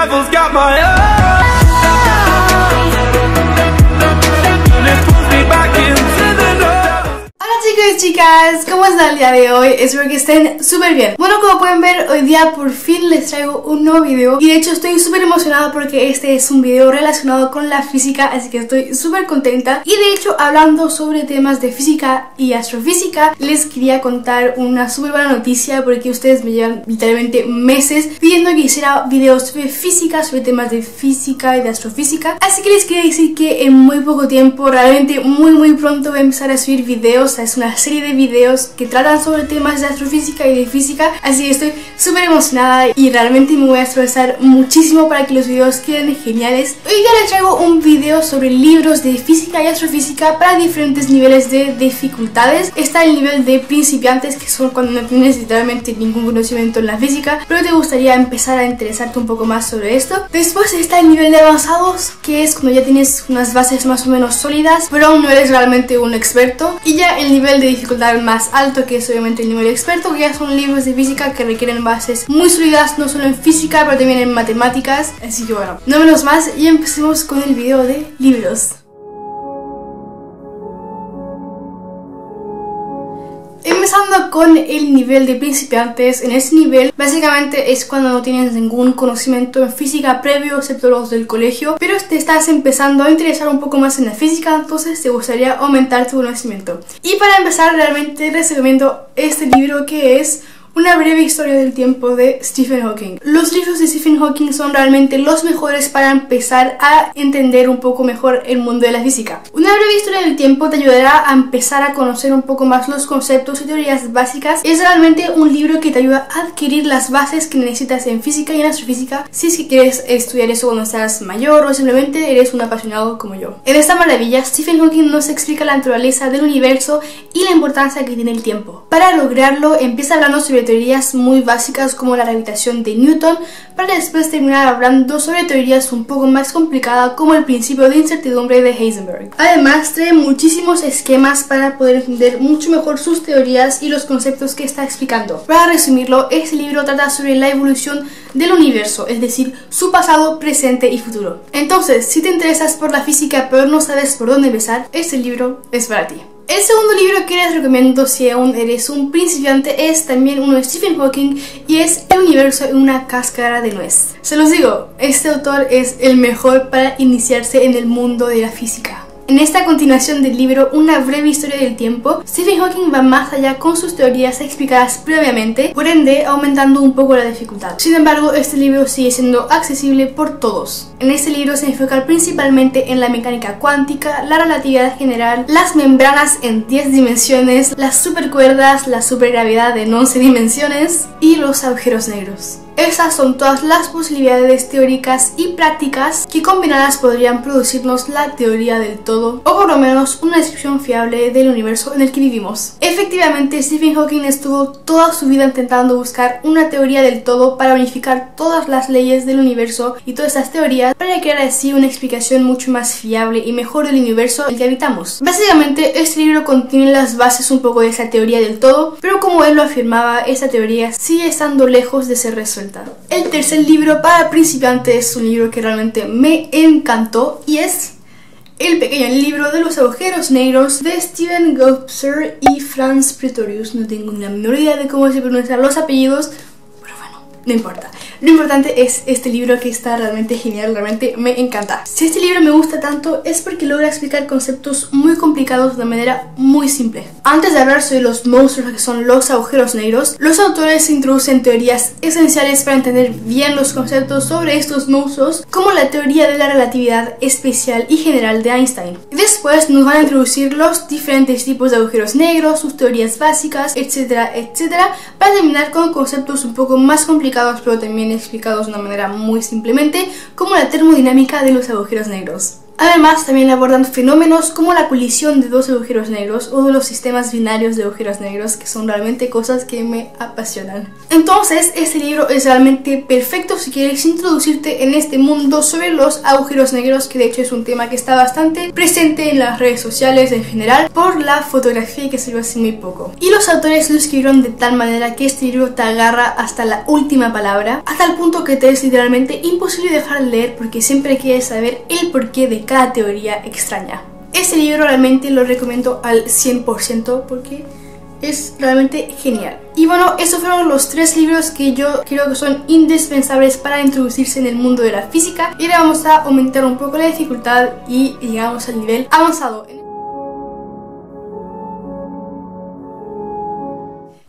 devil's got my Chicos y chicas, ¿cómo están el día de hoy? Espero que estén súper bien. Bueno, como pueden ver, hoy día por fin les traigo un nuevo video. Y de hecho estoy súper emocionada porque este es un video relacionado con la física, así que estoy súper contenta. Y de hecho, hablando sobre temas de física y astrofísica, les quería contar una súper buena noticia, porque ustedes me llevan literalmente meses pidiendo que hiciera videos sobre física, sobre temas de física y de astrofísica. Así que les quería decir que en muy poco tiempo, realmente muy pronto, voy a empezar a subir videos. Es una serie de videos que tratan sobre temas de astrofísica y de física, así que estoy súper emocionada y realmente me voy a esforzar muchísimo para que los videos queden geniales. Hoy día les traigo un video sobre libros de física y astrofísica para diferentes niveles de dificultades. Está el nivel de principiantes, que son cuando no tienes literalmente ningún conocimiento en la física, pero te gustaría empezar a interesarte un poco más sobre esto. Después está el nivel de avanzados, que es cuando ya tienes unas bases más o menos sólidas, pero aún no eres realmente un experto. Y ya el nivel de dificultad más alto, que es obviamente el nivel experto, que ya son libros de física que requieren bases muy sólidas, no solo en física, pero también en matemáticas. Así que bueno, no menos más y empecemos con el video de libros. Empezando con el nivel de principiantes. En este nivel básicamente es cuando no tienes ningún conocimiento en física previo, excepto los del colegio, pero te estás empezando a interesar un poco más en la física, entonces te gustaría aumentar tu conocimiento. Y para empezar, realmente les recomiendo este libro, que es Una breve historia del tiempo, de Stephen Hawking. Los libros de Stephen Hawking son realmente los mejores para empezar a entender un poco mejor el mundo de la física. Una breve historia del tiempo te ayudará a empezar a conocer un poco más los conceptos y teorías básicas. Es realmente un libro que te ayuda a adquirir las bases que necesitas en física y en astrofísica, si es que quieres estudiar eso cuando seas mayor o simplemente eres un apasionado como yo. En esta maravilla, Stephen Hawking nos explica la naturaleza del universo y la importancia que tiene el tiempo. Para lograrlo, empieza hablando sobre teorías muy básicas como la gravitación de Newton, para después terminar hablando sobre teorías un poco más complicadas como el principio de incertidumbre de Heisenberg. Además, trae muchísimos esquemas para poder entender mucho mejor sus teorías y los conceptos que está explicando. Para resumirlo, este libro trata sobre la evolución del universo, es decir, su pasado, presente y futuro. Entonces, si te interesas por la física pero no sabes por dónde empezar, este libro es para ti. El segundo libro que les recomiendo si aún eres un principiante es también uno de Stephen Hawking, y es El universo en una cáscara de nuez. Se los digo, este autor es el mejor para iniciarse en el mundo de la física. En esta continuación del libro, Una breve historia del tiempo, Stephen Hawking va más allá con sus teorías explicadas previamente, por ende aumentando un poco la dificultad. Sin embargo, este libro sigue siendo accesible por todos. En este libro se enfoca principalmente en la mecánica cuántica, la relatividad general, las membranas en 10 dimensiones, las supercuerdas, la supergravedad en 11 dimensiones y los agujeros negros. Esas son todas las posibilidades teóricas y prácticas que combinadas podrían producirnos la teoría del todo, o por lo menos una descripción fiable del universo en el que vivimos. Efectivamente, Stephen Hawking estuvo toda su vida intentando buscar una teoría del todo para unificar todas las leyes del universo y todas esas teorías para crear así una explicación mucho más fiable y mejor del universo en el que habitamos. Básicamente, este libro contiene las bases un poco de esa teoría del todo, pero como él lo afirmaba, esa teoría sigue estando lejos de ser resuelta. El tercer libro para principiantes es un libro que realmente me encantó, y es El pequeño libro de los agujeros negros, de Steven Gopser y Franz Pretorius. No tengo ni la menor idea de cómo se pronuncian los apellidos, pero bueno, no importa. Lo importante es este libro, que está realmente genial, realmente me encanta. Si este libro me gusta tanto es porque logra explicar conceptos muy complicados de manera muy simple. Antes de hablar sobre los monstruos que son los agujeros negros, los autores introducen teorías esenciales para entender bien los conceptos sobre estos monstruos, como la teoría de la relatividad especial y general de Einstein. Después nos van a introducir los diferentes tipos de agujeros negros, sus teorías básicas, etcétera, etcétera, para terminar con conceptos un poco más complicados pero también explicados de una manera muy simplemente, como la termodinámica de los agujeros negros. Además, también abordan fenómenos como la colisión de dos agujeros negros o de los sistemas binarios de agujeros negros, que son realmente cosas que me apasionan. Entonces, este libro es realmente perfecto si quieres introducirte en este mundo sobre los agujeros negros, que de hecho es un tema que está bastante presente en las redes sociales en general por la fotografía que se vio hace muy poco. Y los autores lo escribieron de tal manera que este libro te agarra hasta la última palabra, hasta el punto que te es literalmente imposible dejar de leer porque siempre quieres saber el porqué de cada teoría extraña. Este libro realmente lo recomiendo al 100% porque es realmente genial. Y bueno, estos fueron los 3 libros que yo creo que son indispensables para introducirse en el mundo de la física. Y ahora vamos a aumentar un poco la dificultad y llegamos al nivel avanzado.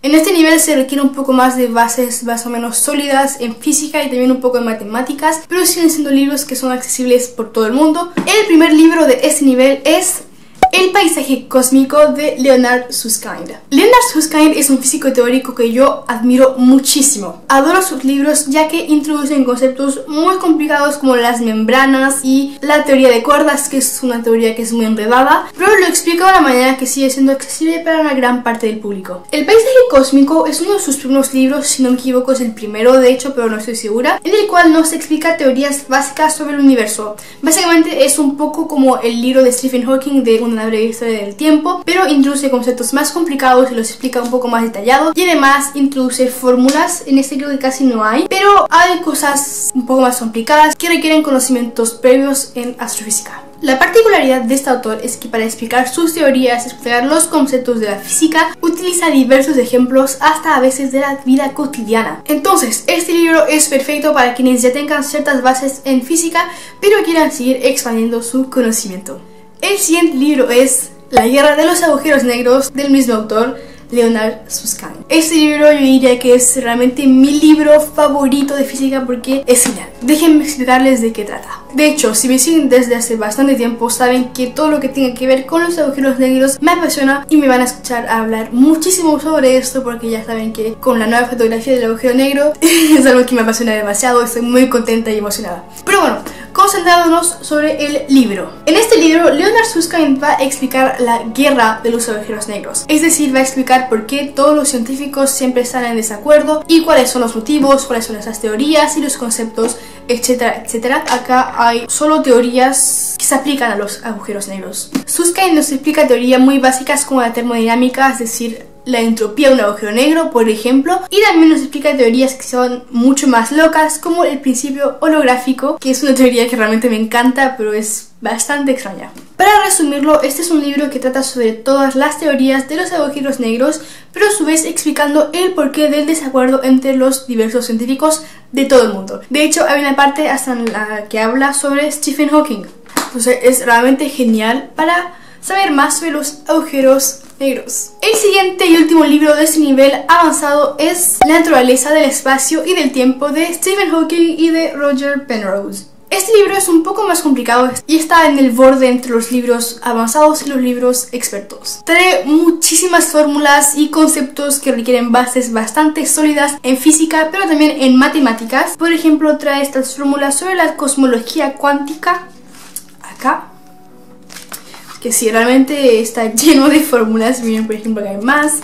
En este nivel se requiere un poco más de bases más o menos sólidas en física y también un poco de matemáticas, pero siguen siendo libros que son accesibles por todo el mundo. El primer libro de este nivel es El paisaje cósmico de Leonard Susskind. Leonard Susskind es un físico teórico que yo admiro muchísimo. Adoro sus libros ya que introducen conceptos muy complicados como las membranas y la teoría de cuerdas, que es una teoría que es muy enredada, pero lo explica de una manera que sigue siendo accesible para una gran parte del público. El paisaje cósmico es uno de sus primeros libros, si no me equivoco es el primero de hecho, pero no estoy segura, en el cual nos explica teorías básicas sobre el universo. Básicamente es un poco como el libro de Stephen Hawking de Una breve historia del tiempo, pero introduce conceptos más complicados y los explica un poco más detallado, y además introduce fórmulas. En este libro que casi no hay, pero hay cosas un poco más complicadas que requieren conocimientos previos en astrofísica. La particularidad de este autor es que para explicar sus teorías, explicar los conceptos de la física, utiliza diversos ejemplos hasta a veces de la vida cotidiana. Entonces, este libro es perfecto para quienes ya tengan ciertas bases en física, pero quieran seguir expandiendo su conocimiento. El siguiente libro es La guerra de los agujeros negros, del mismo autor, Leonard Susskind. Este libro yo diría que es realmente mi libro favorito de física porque es genial. Déjenme explicarles de qué trata. De hecho, si me siguen desde hace bastante tiempo, saben que todo lo que tenga que ver con los agujeros negros me apasiona y me van a escuchar hablar muchísimo sobre esto porque ya saben que con la nueva fotografía del agujero negro es algo que me apasiona demasiado. Estoy muy contenta y emocionada. Pero bueno, concentrándonos sobre el libro. En este libro, Leonard Susskind va a explicar la guerra de los agujeros negros. Es decir, va a explicar por qué todos los científicos siempre están en desacuerdo y cuáles son los motivos, cuáles son esas teorías y los conceptos, etcétera, etcétera. Acá hay solo teorías que se aplican a los agujeros negros. Susskind nos explica teorías muy básicas como la termodinámica, es decir, la entropía de un agujero negro, por ejemplo, y también nos explica teorías que son mucho más locas, como el principio holográfico, que es una teoría que realmente me encanta, pero es bastante extraña. Para resumirlo, este es un libro que trata sobre todas las teorías de los agujeros negros, pero a su vez explicando el porqué del desacuerdo entre los diversos científicos de todo el mundo. De hecho, hay una parte hasta en la que habla sobre Stephen Hawking. Entonces es realmente genial para saber más sobre los agujeros negros. El siguiente y último libro de este nivel avanzado es La naturaleza del espacio y del tiempo, de Stephen Hawking y de Roger Penrose. Este libro es un poco más complicado y está en el borde entre los libros avanzados y los libros expertos. Trae muchísimas fórmulas y conceptos que requieren bases bastante sólidas en física, pero también en matemáticas. Por ejemplo, trae estas fórmulas sobre la cosmología cuántica, acá, que sí, realmente está lleno de fórmulas. Miren, por ejemplo, que hay más.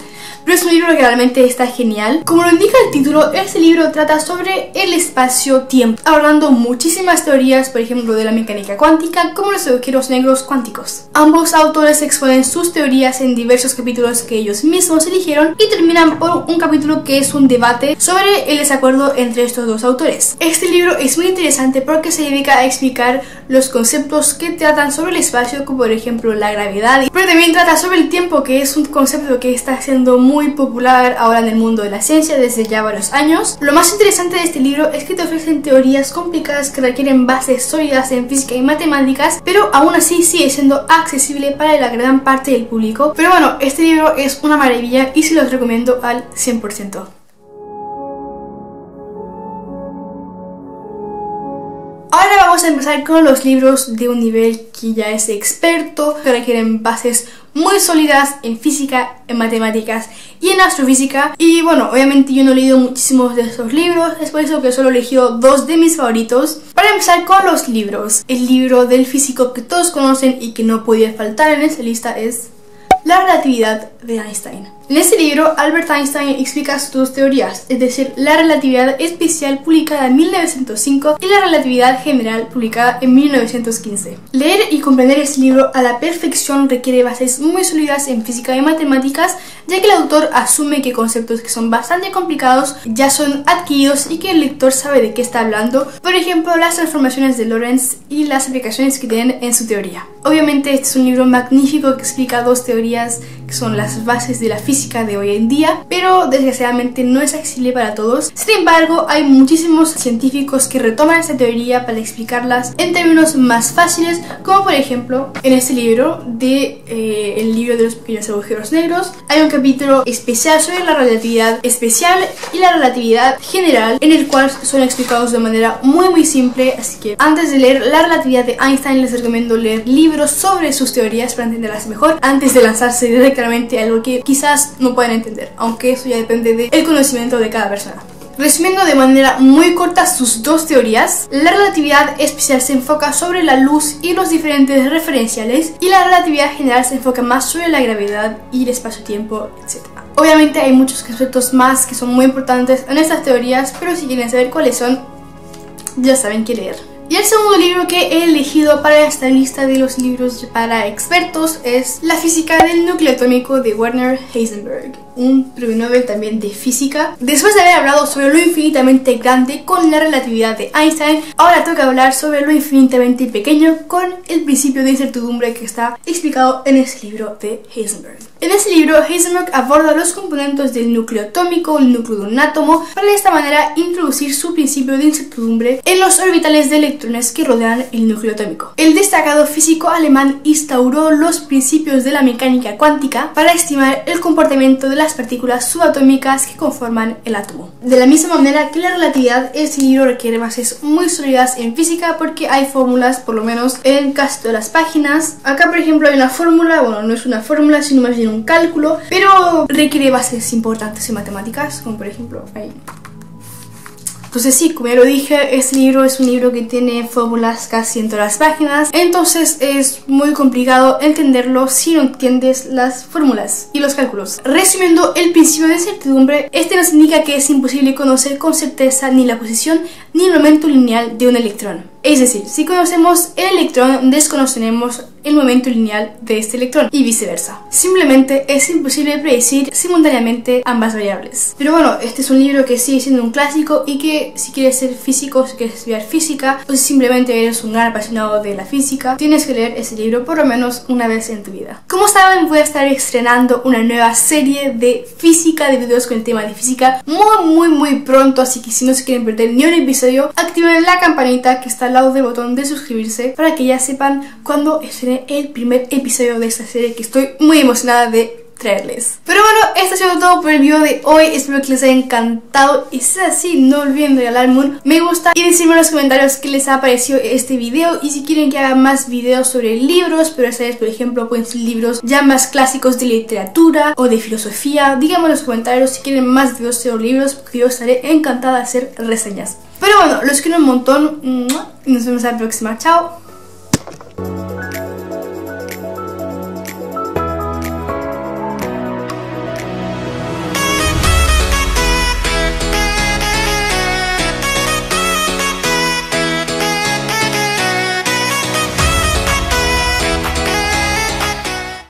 Pero es un libro que realmente está genial. Como lo indica el título, este libro trata sobre el espacio-tiempo, hablando muchísimas teorías, por ejemplo, de la mecánica cuántica, como los agujeros negros cuánticos. Ambos autores exponen sus teorías en diversos capítulos que ellos mismos eligieron y terminan por un capítulo que es un debate sobre el desacuerdo entre estos dos autores. Este libro es muy interesante porque se dedica a explicar los conceptos que tratan sobre el espacio, como por ejemplo la gravedad, pero también trata sobre el tiempo, que es un concepto que está siendo muy popular ahora en el mundo de la ciencia desde ya varios años. Lo más interesante de este libro es que te ofrecen teorías complicadas que requieren bases sólidas en física y matemáticas, pero aún así sigue siendo accesible para la gran parte del público. Pero bueno, este libro es una maravilla y se los recomiendo al 100%. Ahora vamos a empezar con los libros de un nivel que ya es experto, que requieren bases muy sólidas en física, en matemáticas y en astrofísica. Y bueno, obviamente yo no he leído muchísimos de estos libros, es por eso que solo he elegido 2 de mis favoritos. Para Para empezar con los libros, el libro del físico que todos conocen y que no podía faltar en esta lista es La relatividad de Einstein. En este libro, Albert Einstein explica sus dos teorías, es decir, la relatividad especial publicada en 1905 y la relatividad general publicada en 1915. Leer y comprender este libro a la perfección requiere bases muy sólidas en física y matemáticas, ya que el autor asume que conceptos que son bastante complicados ya son adquiridos y que el lector sabe de qué está hablando, por ejemplo, las transformaciones de Lorentz y las aplicaciones que tienen en su teoría. Obviamente este es un libro magnífico que explica dos teorías que son las bases de la física de hoy en día, pero desgraciadamente no es accesible para todos. Sin embargo, hay muchísimos científicos que retoman esta teoría para explicarlas en términos más fáciles, como por ejemplo en este libro el libro de los pequeños agujeros negros. Hay un capítulo especial sobre la relatividad especial y la relatividad general, en el cual son explicados de manera muy simple, así que antes de leer la relatividad de Einstein les recomiendo leer libros sobre sus teorías para entenderlas mejor antes de lanzarse directamente a algo que quizás no puedan entender, aunque eso ya depende del conocimiento de cada persona. Resumiendo de manera muy corta sus dos teorías, la relatividad especial se enfoca sobre la luz y los diferentes referenciales, y la relatividad general se enfoca más sobre la gravedad y el espacio-tiempo, etc. Obviamente hay muchos conceptos más que son muy importantes en estas teorías, pero si quieren saber cuáles son, ya saben qué leer. Y el segundo libro que he elegido para esta lista de los libros para expertos es La física del núcleo atómico de Werner Heisenberg, un premio Nobel también de física. Después de haber hablado sobre lo infinitamente grande con la relatividad de Einstein, ahora toca hablar sobre lo infinitamente pequeño con el principio de incertidumbre que está explicado en ese libro de Heisenberg. En este libro, Heisenberg aborda los componentes del núcleo atómico, el núcleo de un átomo, para de esta manera introducir su principio de incertidumbre en los orbitales de electrones que rodean el núcleo atómico. El destacado físico alemán instauró los principios de la mecánica cuántica para estimar el comportamiento de las partículas subatómicas que conforman el átomo. De la misma manera que la relatividad, este libro requiere bases muy sólidas en física porque hay fórmulas, por lo menos en casi todas las páginas. Acá, por ejemplo, hay una fórmula, bueno, no es una fórmula, sino más bien un cálculo, pero requiere bases importantes en matemáticas, como por ejemplo ahí. Entonces sí, como ya lo dije, este libro es un libro que tiene fórmulas casi en todas las páginas, entonces es muy complicado entenderlo si no entiendes las fórmulas y los cálculos. Resumiendo el principio de incertidumbre, este nos indica que es imposible conocer con certeza ni la posición ni el momento lineal de un electrón. Es decir, si conocemos el electrón, desconoceremos el momento lineal de este electrón y viceversa. Simplemente es imposible predecir simultáneamente ambas variables. Pero bueno, este es un libro que sigue siendo un clásico y que si quieres ser físico, si quieres estudiar física o si simplemente eres un gran apasionado de la física, tienes que leer este libro por lo menos una vez en tu vida. Como saben, voy a estar estrenando una nueva serie de física, de videos con el tema de física muy pronto, así que si no se quieren perder ni un episodio, activen la campanita que está al lado del botón de suscribirse para que ya sepan cuando estrene el primer episodio de esta serie que estoy muy emocionada de traerles. Pero bueno, esto ha sido todo por el video de hoy. Espero que les haya encantado y si es así, no olviden regalarme un me gusta y decirme en los comentarios qué les ha parecido este video y si quieren que haga más videos sobre libros, pero esta vez por ejemplo pueden ser libros ya más clásicos de literatura o de filosofía. Díganme en los comentarios si quieren más videos sobre libros porque yo estaré encantada de hacer reseñas. Pero bueno, los quiero un montón y nos vemos en la próxima. Chao.